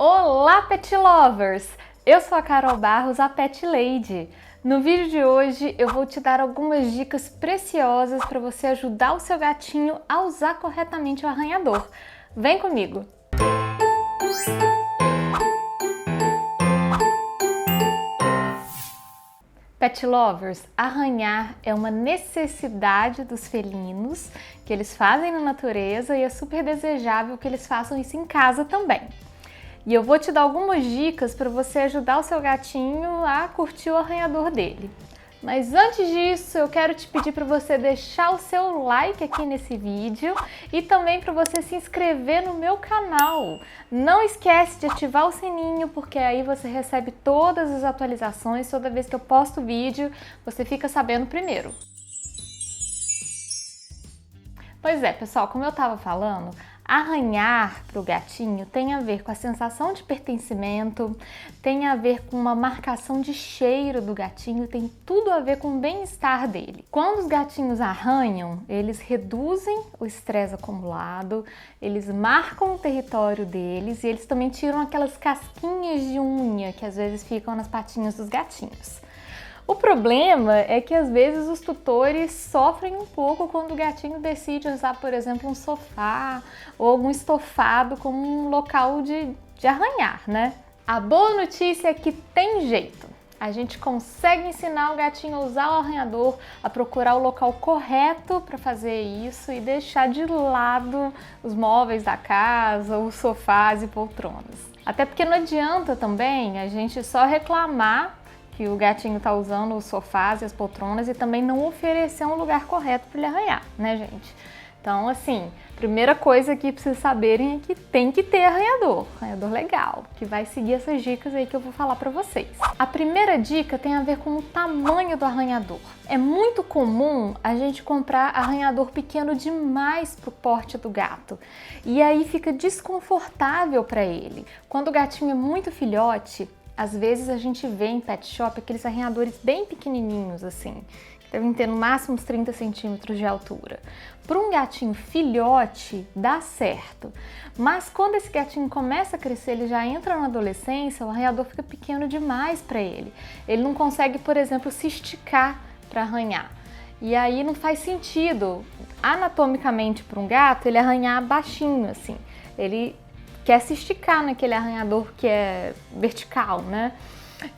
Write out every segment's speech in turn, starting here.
Olá, Pet Lovers! Eu sou a Carol Barros, a Pet Lady. No vídeo de hoje eu vou te dar algumas dicas preciosas para você ajudar o seu gatinho a usar corretamente o arranhador. Vem comigo! Pet Lovers, arranhar é uma necessidade dos felinos que eles fazem na natureza e é super desejável que eles façam isso em casa também. E eu vou te dar algumas dicas para você ajudar o seu gatinho a curtir o arranhador dele. Mas antes disso, eu quero te pedir para você deixar o seu like aqui nesse vídeo e também para você se inscrever no meu canal. Não esquece de ativar o sininho, porque aí você recebe todas as atualizações, toda vez que eu posto vídeo, você fica sabendo primeiro. Pois é, pessoal, como eu estava falando, arranhar para o gatinho tem a ver com a sensação de pertencimento, tem a ver com uma marcação de cheiro do gatinho, tem tudo a ver com o bem-estar dele. Quando os gatinhos arranham, eles reduzem o estresse acumulado, eles marcam o território deles e eles também tiram aquelas casquinhas de unha que às vezes ficam nas patinhas dos gatinhos. O problema é que às vezes os tutores sofrem um pouco quando o gatinho decide usar, por exemplo, um sofá ou algum estofado como um local de arranhar, né? A boa notícia é que tem jeito. A gente consegue ensinar o gatinho a usar o arranhador, a procurar o local correto para fazer isso e deixar de lado os móveis da casa, os sofás e poltronas. Até porque não adianta também a gente só reclamar que o gatinho tá usando os sofás e as poltronas e também não oferecer um lugar correto para ele arranhar, né, gente? Então, assim, primeira coisa que precisa saberem é que tem que ter arranhador legal, que vai seguir essas dicas aí que eu vou falar para vocês. A primeira dica tem a ver com o tamanho do arranhador. É muito comum a gente comprar arranhador pequeno demais pro porte do gato e aí fica desconfortável para ele. Quando o gatinho é muito filhote, às vezes a gente vê em pet shop aqueles arranhadores bem pequenininhos assim, que devem ter no máximo uns 30 centímetros de altura. Para um gatinho filhote dá certo, mas quando esse gatinho começa a crescer, ele já entra na adolescência, o arranhador fica pequeno demais para ele. Ele não consegue, por exemplo, se esticar para arranhar. E aí não faz sentido, anatomicamente para um gato, ele arranhar baixinho assim. Ele quer se esticar naquele arranhador que é vertical, né?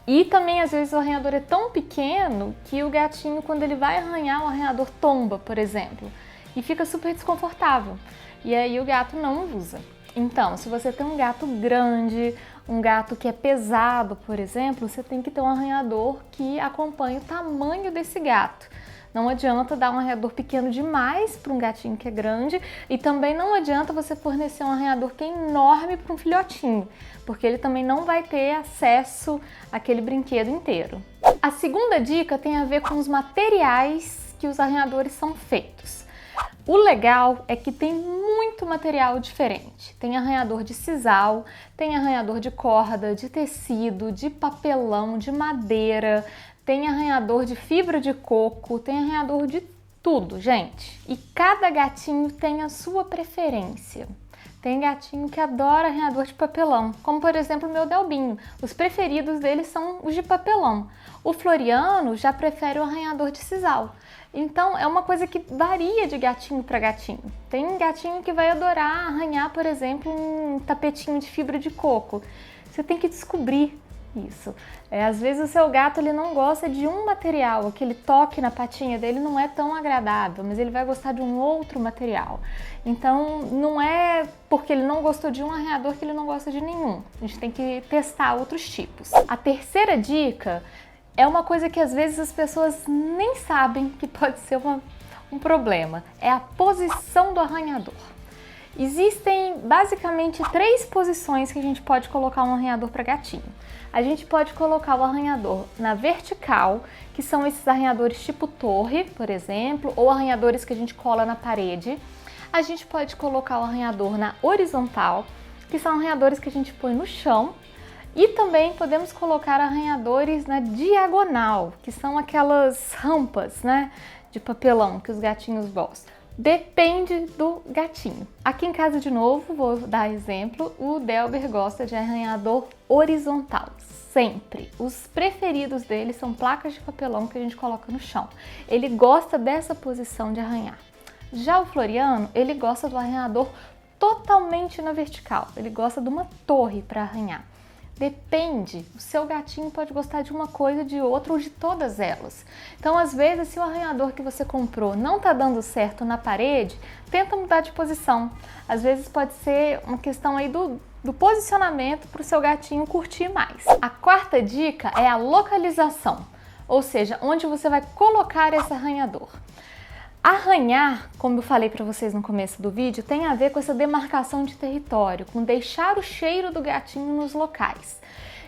E também, às vezes, o arranhador é tão pequeno que o gatinho, quando ele vai arranhar, o arranhador tomba, por exemplo, e fica super desconfortável. E aí o gato não usa. Então, se você tem um gato grande, um gato que é pesado, por exemplo, você tem que ter um arranhador que acompanhe o tamanho desse gato. Não adianta dar um arranhador pequeno demais para um gatinho que é grande e também não adianta você fornecer um arranhador que é enorme para um filhotinho, porque ele também não vai ter acesso àquele brinquedo inteiro. A segunda dica tem a ver com os materiais que os arranhadores são feitos. O legal é que tem muito material diferente. Tem arranhador de sisal, tem arranhador de corda, de tecido, de papelão, de madeira, tem arranhador de fibra de coco, tem arranhador de tudo, gente. E cada gatinho tem a sua preferência. Tem gatinho que adora arranhador de papelão, como por exemplo o meu Delbinho. Os preferidos dele são os de papelão. O Floriano já prefere o arranhador de sisal. Então é uma coisa que varia de gatinho para gatinho. Tem gatinho que vai adorar arranhar, por exemplo, um tapetinho de fibra de coco. Você tem que descobrir isso. Às vezes o seu gato ele não gosta de um material, aquele toque na patinha dele não é tão agradável, mas ele vai gostar de um outro material. Então não é porque ele não gostou de um arranhador que ele não gosta de nenhum. A gente tem que testar outros tipos. A terceira dica é uma coisa que às vezes as pessoas nem sabem que pode ser um problema. É a posição do arranhador. Existem basicamente 3 posições que a gente pode colocar um arranhador para gatinho. A gente pode colocar o arranhador na vertical, que são esses arranhadores tipo torre, por exemplo, ou arranhadores que a gente cola na parede. A gente pode colocar o arranhador na horizontal, que são arranhadores que a gente põe no chão. E também podemos colocar arranhadores na diagonal, que são aquelas rampas, né, de papelão que os gatinhos gostam. Depende do gatinho. Aqui em casa, de novo, vou dar exemplo, o Delber gosta de arranhador horizontal, sempre. Os preferidos dele são placas de papelão que a gente coloca no chão. Ele gosta dessa posição de arranhar. Já o Floriano, ele gosta do arranhador totalmente na vertical, ele gosta de uma torre para arranhar. Depende, o seu gatinho pode gostar de uma coisa, de outra ou de todas elas. Então, às vezes, se o arranhador que você comprou não está dando certo na parede, tenta mudar de posição. Às vezes pode ser uma questão aí do posicionamento para o seu gatinho curtir mais. A quarta dica é a localização, ou seja, onde você vai colocar esse arranhador. Arranhar, como eu falei para vocês no começo do vídeo, tem a ver com essa demarcação de território, com deixar o cheiro do gatinho nos locais.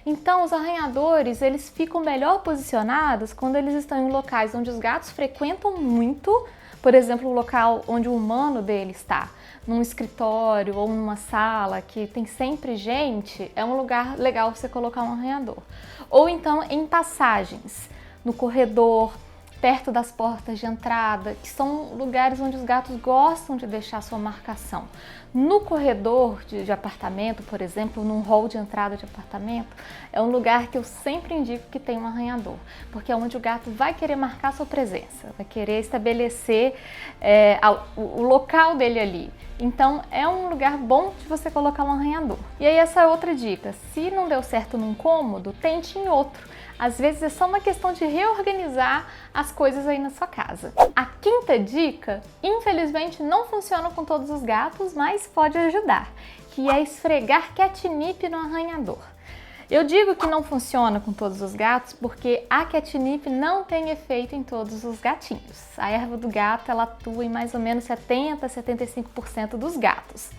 Então, os arranhadores, eles ficam melhor posicionados quando eles estão em locais onde os gatos frequentam muito, por exemplo, o local onde o humano dele está, num escritório ou numa sala que tem sempre gente, é um lugar legal você colocar um arranhador. Ou então em passagens, no corredor, perto das portas de entrada, que são lugares onde os gatos gostam de deixar sua marcação. No corredor de apartamento, por exemplo, num hall de entrada de apartamento, é um lugar que eu sempre indico que tem um arranhador, porque é onde o gato vai querer marcar sua presença, vai querer estabelecer o local dele ali. Então, é um lugar bom de você colocar um arranhador. E aí, essa é outra dica, se não deu certo num cômodo, tente em outro. Às vezes é só uma questão de reorganizar as coisas aí na sua casa. A quinta dica, infelizmente não funciona com todos os gatos, mas pode ajudar, que é esfregar catnip no arranhador. Eu digo que não funciona com todos os gatos porque a catnip não tem efeito em todos os gatinhos. A erva do gato, ela atua em mais ou menos 70 a 75% dos gatos.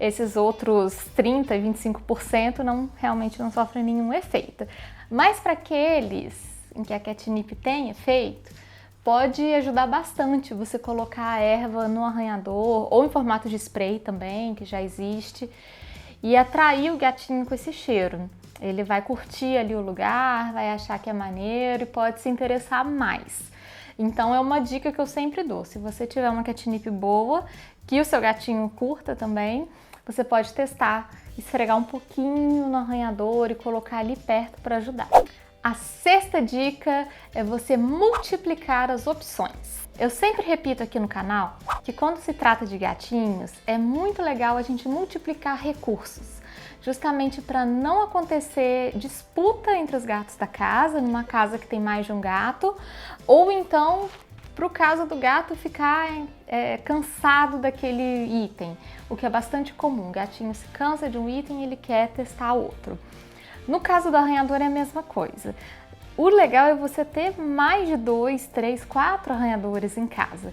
Esses outros 30 e 25% realmente não sofrem nenhum efeito. Mas para aqueles em que a catnip tem efeito, pode ajudar bastante você colocar a erva no arranhador ou em formato de spray também, que já existe, e atrair o gatinho com esse cheiro. Ele vai curtir ali o lugar, vai achar que é maneiro e pode se interessar mais. Então é uma dica que eu sempre dou. Se você tiver uma catnip boa, que o seu gatinho curta também, você pode testar, esfregar um pouquinho no arranhador e colocar ali perto para ajudar. A sexta dica é você multiplicar as opções. Eu sempre repito aqui no canal que quando se trata de gatinhos, é muito legal a gente multiplicar recursos, justamente para não acontecer disputa entre os gatos da casa, numa casa que tem mais de um gato, ou então para o caso do gato ficar cansado daquele item, o que é bastante comum. O gatinho se cansa de um item e ele quer testar outro. No caso do arranhador é a mesma coisa. O legal é você ter mais de 2, 3, 4 arranhadores em casa,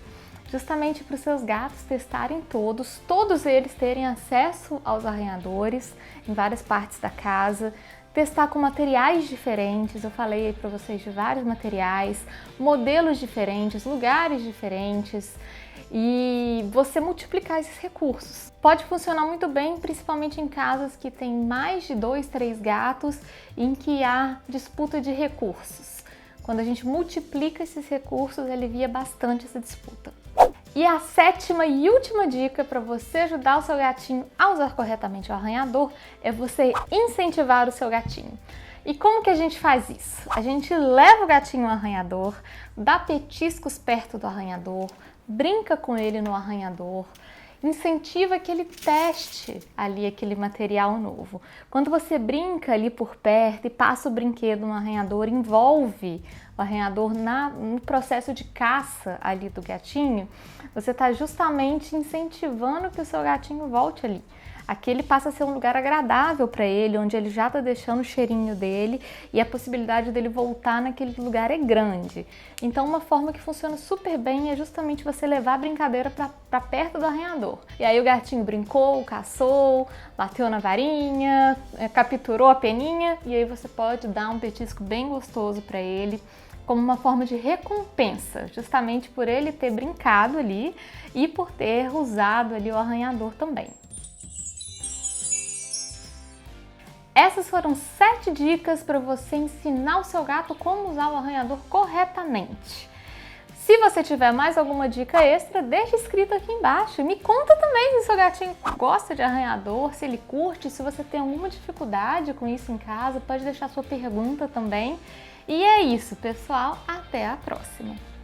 justamente para os seus gatos testarem todos eles terem acesso aos arranhadores em várias partes da casa, testar com materiais diferentes. Eu falei para vocês de vários materiais, modelos diferentes, lugares diferentes, e você multiplicar esses recursos. Pode funcionar muito bem, principalmente em casas que tem mais de 2, 3 gatos, em que há disputa de recursos. Quando a gente multiplica esses recursos, alivia bastante essa disputa. E a sétima e última dica para você ajudar o seu gatinho a usar corretamente o arranhador é você incentivar o seu gatinho. E como que a gente faz isso? A gente leva o gatinho ao arranhador, dá petiscos perto do arranhador, brinca com ele no arranhador, incentiva que ele teste ali aquele material novo. Quando você brinca ali por perto e passa o brinquedo no arranhador, envolve o arranhador no processo de caça ali do gatinho, você está justamente incentivando que o seu gatinho volte ali. Aquele passa a ser um lugar agradável para ele, onde ele já está deixando o cheirinho dele e a possibilidade dele voltar naquele lugar é grande. Então, uma forma que funciona super bem é justamente você levar a brincadeira para perto do arranhador. E aí o gatinho brincou, caçou, bateu na varinha, capturou a peninha, e aí você pode dar um petisco bem gostoso para ele, como uma forma de recompensa, justamente por ele ter brincado ali e por ter usado ali o arranhador também. Essas foram 7 dicas para você ensinar o seu gato como usar o arranhador corretamente. Se Se você tiver mais alguma dica extra, deixa escrito aqui embaixo. Me conta também se seu gatinho gosta de arranhador, se ele curte, se você tem alguma dificuldade com isso em casa, pode deixar sua pergunta também. E é isso, pessoal. Até a próxima!